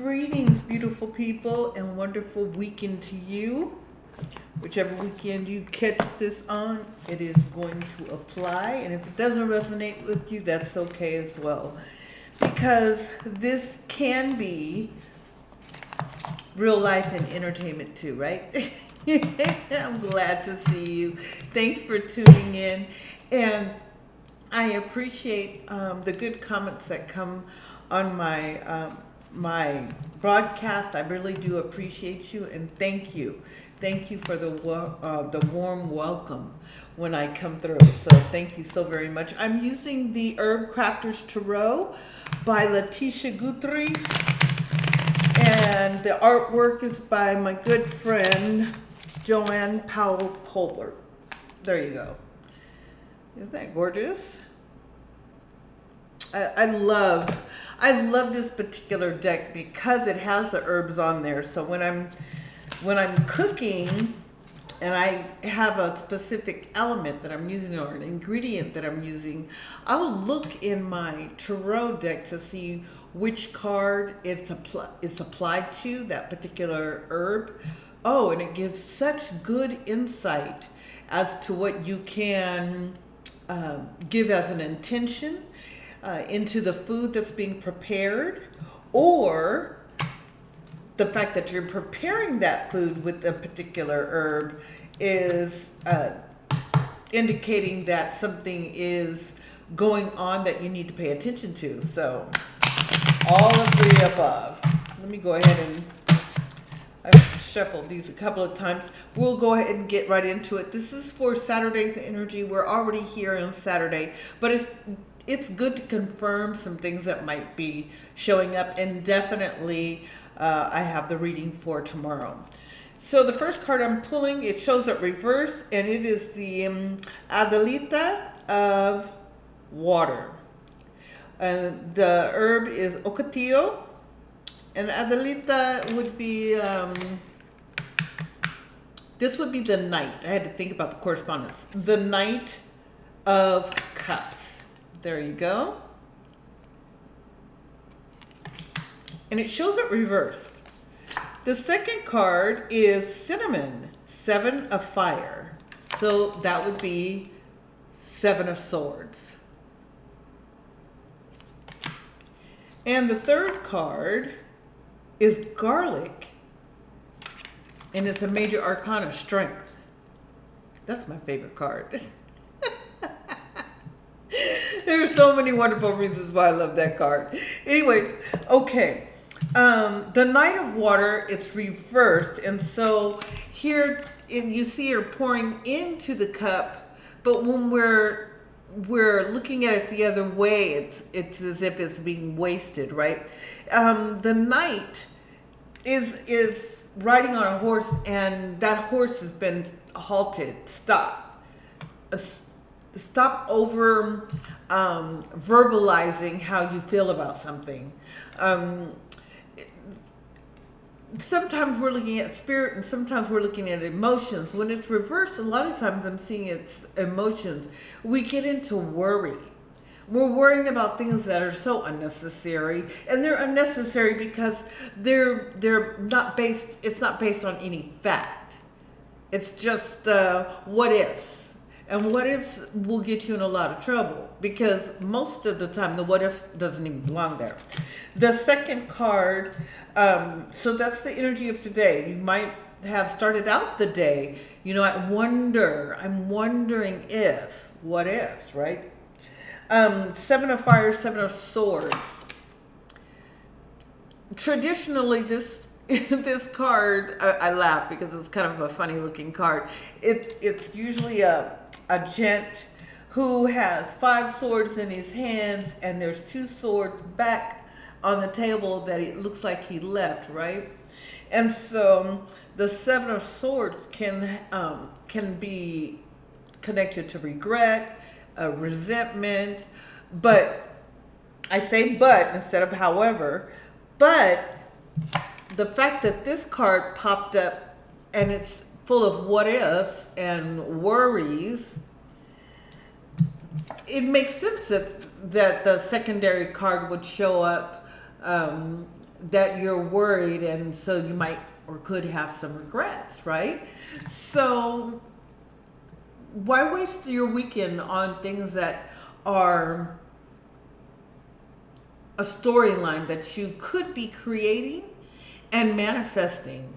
Greetings, beautiful people, and wonderful weekend to you. Whichever weekend you catch this on, it is going to apply. And if it doesn't resonate with you, that's okay as well. Because this can be real life and entertainment too, right? I'm glad to see you. Thanks for tuning in. And I appreciate the good comments that come on my broadcast. I really do appreciate you, and thank you. Thank you for the warm welcome when I come through. So thank you so very much. I'm using the Herbcrafters Tarot by Latisha Guthrie, and the artwork is by my good friend Joanne Powell Colbert. There you go. Isn't that gorgeous? I love this particular deck because it has the herbs on there. So when I'm cooking and I have a specific element that I'm using or an ingredient that I'm using, I'll look in my tarot deck to see which card it's applied to, that particular herb. Oh, and it gives such good insight as to what you can give as an intention into the food that's being prepared, or the fact that you're preparing that food with a particular herb is indicating that something is going on that you need to pay attention to. So all of the above. Let me go ahead and I've shuffled these a couple of times. We'll go ahead and get right into it. This is for Saturday's energy. We're already here on Saturday, but it's good to confirm some things that might be showing up, and definitely I have the reading for tomorrow. So the first card I'm pulling, it shows up reversed, and it is the Adelita of water. The herb is ocotillo, and Adelita would be, this would be the Knight. I had to think about the correspondence. The Knight of Cups. There you go. And it shows it reversed. The second card is Cinnamon, Seven of Fire. So that would be Seven of Swords. And the third card is Garlic, and it's a major arcana, Strength. That's my favorite card. There are so many wonderful reasons why I love that card. Anyways, okay. The Knight of Water, it's reversed. And so here you see her pouring into the cup, but when we're looking at it the other way, it's as if it's being wasted, right? The Knight is riding on a horse, and that horse has been halted. Stop over verbalizing how you feel about something. Sometimes we're looking at spirit, and sometimes we're looking at emotions. When it's reversed, a lot of times I'm seeing it's emotions. We get into worry. We're worrying about things that are so unnecessary, and they're unnecessary because they're not based. It's not based on any fact. It's just what ifs. And what ifs will get you in a lot of trouble, because most of the time the what if doesn't even belong there. The second card, so that's the energy of today. You might have started out the day, I'm wondering if, what ifs, right? Seven of Fire, Seven of Swords. Traditionally, this card, I laugh because it's kind of a funny looking card. It's usually a gent who has 5 swords in his hands, and there's 2 swords back on the table that it looks like he left, right? And so the Seven of Swords can be connected to regret, resentment, but I say but instead of however. But the fact that this card popped up and it's full of what ifs and worries, it makes sense that the secondary card would show up that you're worried, and so you might or could have some regrets, right? So why waste your weekend on things that are a storyline that you could be creating and manifesting?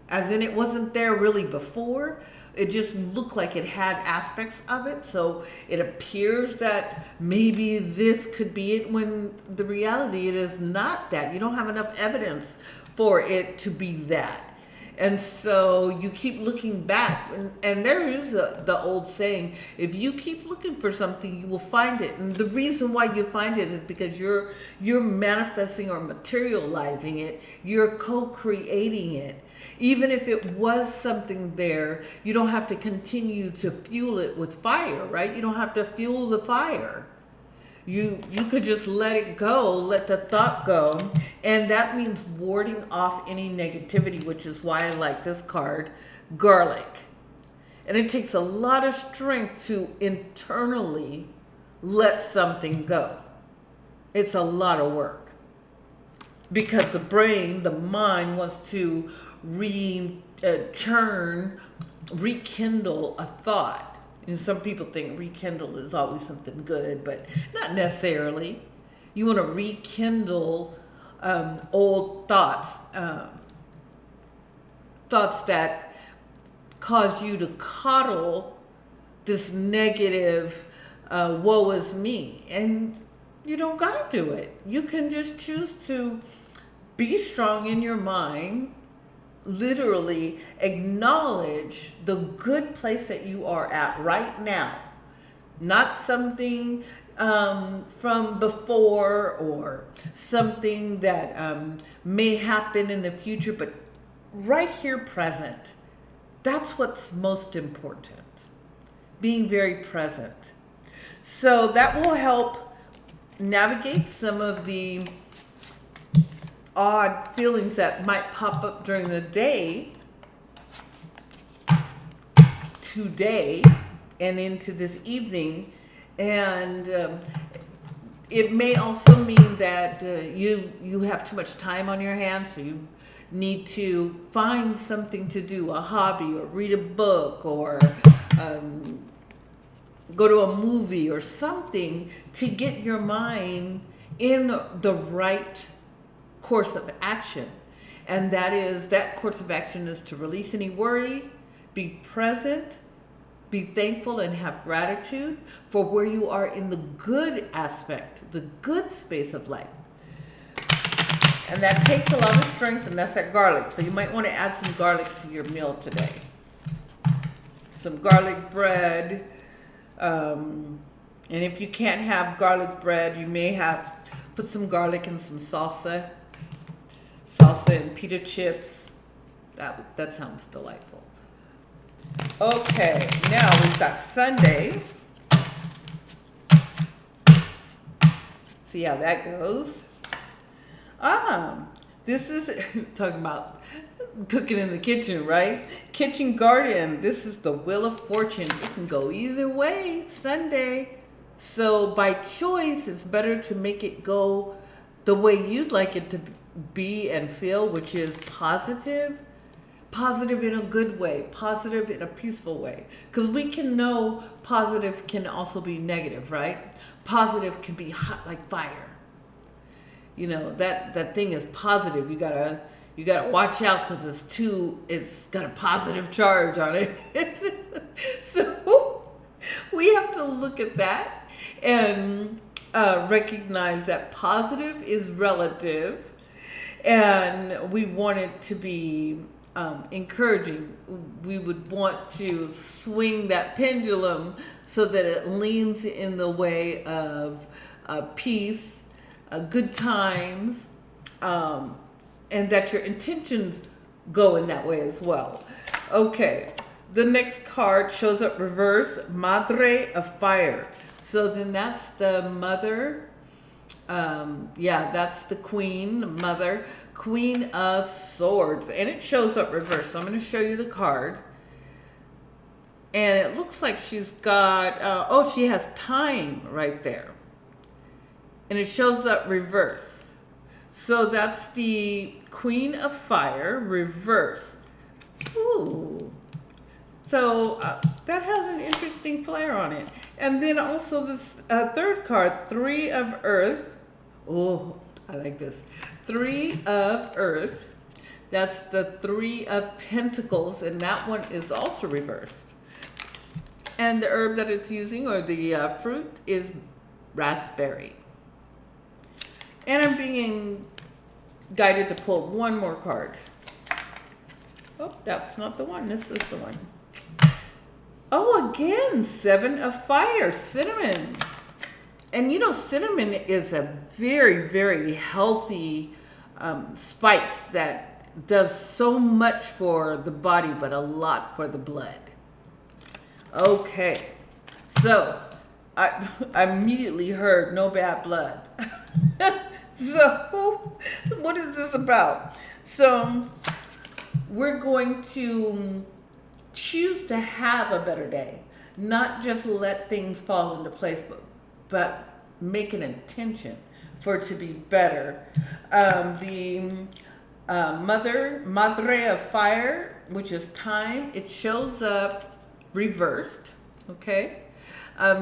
As in, it wasn't there really before. It just looked like it had aspects of it. So it appears that maybe this could be it, when the reality, it is not that. You don't have enough evidence for it to be that. And so you keep looking back, and there is the old saying, if you keep looking for something, you will find it. And the reason why you find it is because you're manifesting or materializing it. You're co-creating it. Even if it was something there, you don't have to continue to fuel it with fire, right? You don't have to fuel the fire. You could just let it go, let the thought go. And that means warding off any negativity, which is why I like this card, garlic. And it takes a lot of strength to internally let something go. It's a lot of work. Because the brain, the mind, wants to rekindle a thought. And some people think rekindle is always something good, but not necessarily. You want to rekindle old thoughts, thoughts that cause you to coddle this negative, woe is me. And you don't got to do it. You can just choose to be strong in your mind, literally acknowledge the good place that you are at right now, not something from before or something that may happen in the future, but right here, present. That's what's most important, being very present. So that will help navigate some of the odd feelings that might pop up during the day, today, and into this evening. And it may also mean that you have too much time on your hands, so you need to find something to do, a hobby, or read a book, or go to a movie or something to get your mind in the right course of action. And that course of action is to release any worry, be present, be thankful, and have gratitude for where you are in the good aspect, the good space of life. And that takes a lot of strength, and that's that garlic. So you might want to add some garlic to your meal today. Some garlic bread. And if you can't have garlic bread, you may put some garlic in some salsa and pita chips. That sounds delightful. Okay, now we've got Sunday. See how that goes. This is talking about cooking in the kitchen, right? Kitchen garden. This is the Wheel of Fortune. It can go either way Sunday. So by choice, it's better to make it go the way you'd like it to be and feel, which is positive. Positive in a good way, positive in a peaceful way. Because we can know positive can also be negative, right? Positive can be hot like fire. You know, that thing is positive. You gotta watch out because it's got a positive charge on it. So we have to look at that and recognize that positive is relative, and we want it to be encouraging. We would want to swing that pendulum so that it leans in the way of peace, good times, and that your intentions go in that way as well. Okay, the next card shows up reverse, Madre of Fire. So then that's the mother. That's the queen, mother. Queen of Swords, and it shows up reversed. So I'm going to show you the card, and it looks like she's got she has time right there, and it shows up reverse. So that's the Queen of Fire, reverse. Ooh. So that has an interesting flair on it. And then also this third card, Three of Earth. Oh, I like this. Three of Earth. That's the Three of Pentacles, and that one is also reversed. And the herb that it's using, or the fruit, is raspberry. And I'm being guided to pull one more card. Oh, that's not the one. This is the one. Oh, again, Seven of Fire, cinnamon. And you know, cinnamon is a very, very healthy spice that does so much for the body, but a lot for the blood. Okay, so I immediately heard no bad blood. So what is this about? So we're going to choose to have a better day, not just let things fall into place, but make an intention for it to be better. The Madre of Fire, which is time, it shows up reversed, okay?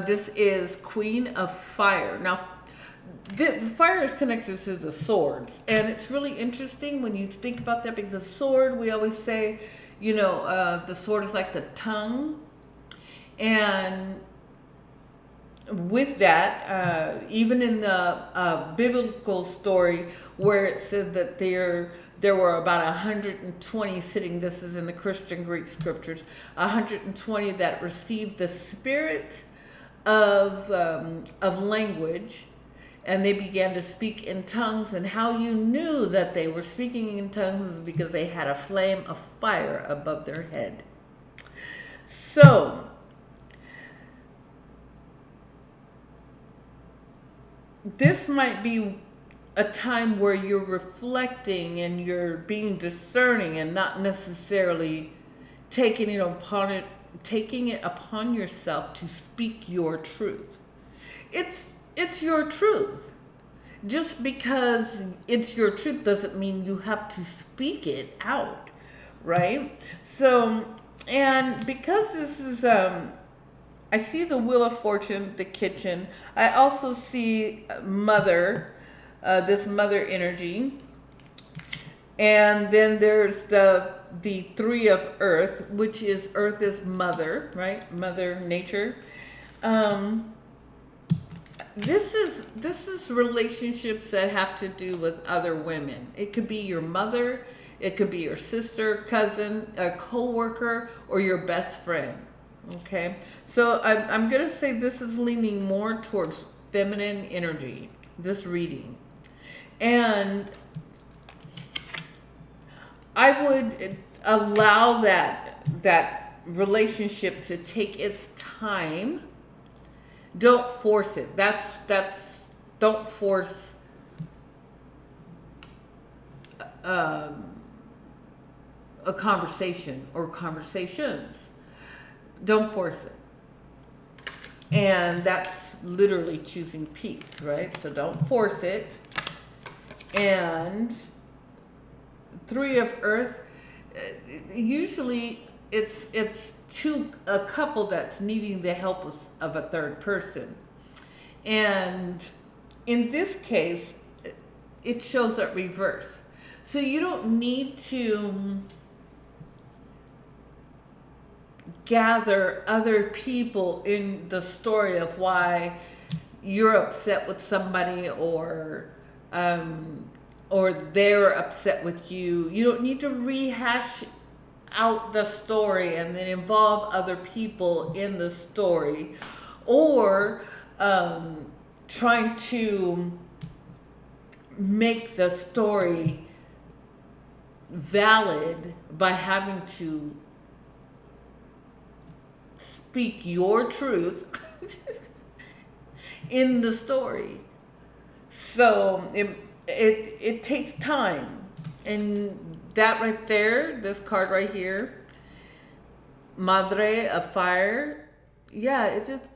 This is Queen of Fire. Now, the fire is connected to the swords, and it's really interesting when you think about that, because the sword, we always say, you know, the sword is like the tongue, and with that, even in the biblical story where it says that there were about 120 sitting, this is in the Christian Greek scriptures, 120 that received the spirit of language, and they began to speak in tongues. And how you knew that they were speaking in tongues is because they had a flame of fire above their head. So this might be a time where you're reflecting and you're being discerning, and not necessarily taking it upon yourself to speak your truth. It's your truth. Just because it's your truth doesn't mean you have to speak it out, right? So, and because this is I see the Wheel of Fortune, the kitchen. I also see mother, this mother energy. And then there's the Three of Earth, which is Earth is mother, right? Mother nature. This is relationships that have to do with other women. It could be your mother, it could be your sister, cousin, a co-worker, or your best friend. Okay, so I'm going to say this is leaning more towards feminine energy, this reading. And I would allow that relationship to take its time. Don't force it. Don't force a conversation or conversations. Don't force it. And that's literally choosing peace, right? So don't force it. And Three of Earth, usually it's a couple that's needing the help of a third person. And in this case, it shows up reverse. So you don't need to gather other people in the story of why you're upset with somebody, or they're upset with you. You don't need to rehash out the story and then involve other people in the story, or trying to make the story valid by having to speak your truth in the story. So it takes time. And that right there, this card right here, Madre of Fire, yeah,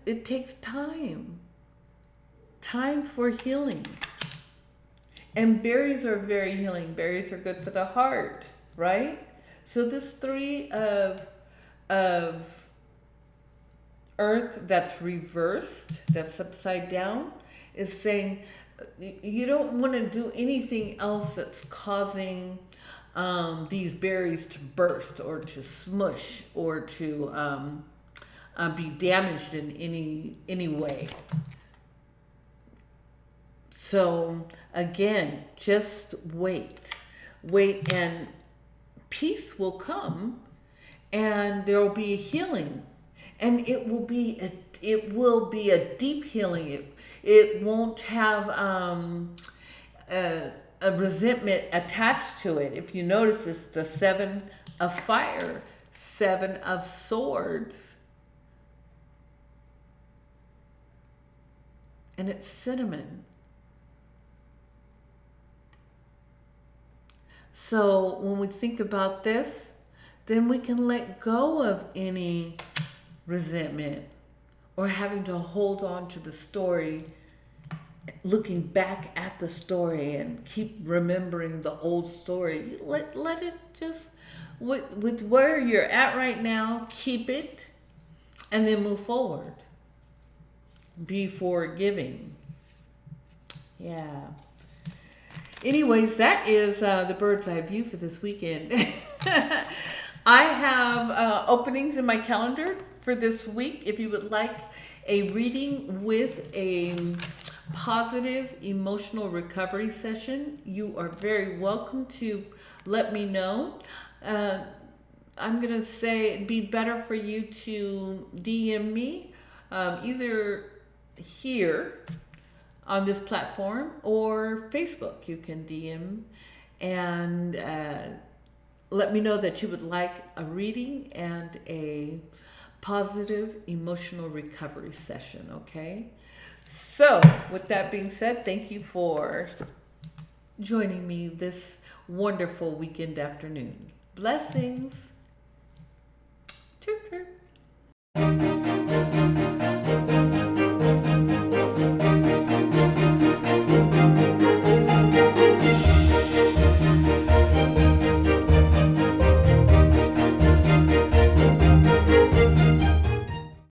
it takes time. Time for healing. And berries are very healing. Berries are good for the heart, right? So this three of earth that's reversed, that's upside down, is saying you don't want to do anything else that's causing these berries to burst or to smush or to be damaged in any way. So again, just wait, and peace will come, and there will be a healing, and it will be a deep healing. It won't have a resentment attached to it. If you notice, it's the 7 of fire, 7 of swords, and it's cinnamon. So when we think about this, then we can let go of any resentment or having to hold on to the story, looking back at the story and keep remembering the old story. Let it just, with where you're at right now, keep it and then move forward. Be forgiving. Yeah. Anyways, that is the bird's eye view for this weekend. I have openings in my calendar for this week. If you would like a reading with a positive emotional recovery session, you are very welcome to let me know. I'm going to say it'd be better for you to DM me either here on this platform or Facebook. You can DM and let me know that you would like a reading and a positive emotional recovery session, okay? So with that being said, thank you for joining me this wonderful weekend afternoon. Blessings. Chirp, chirp.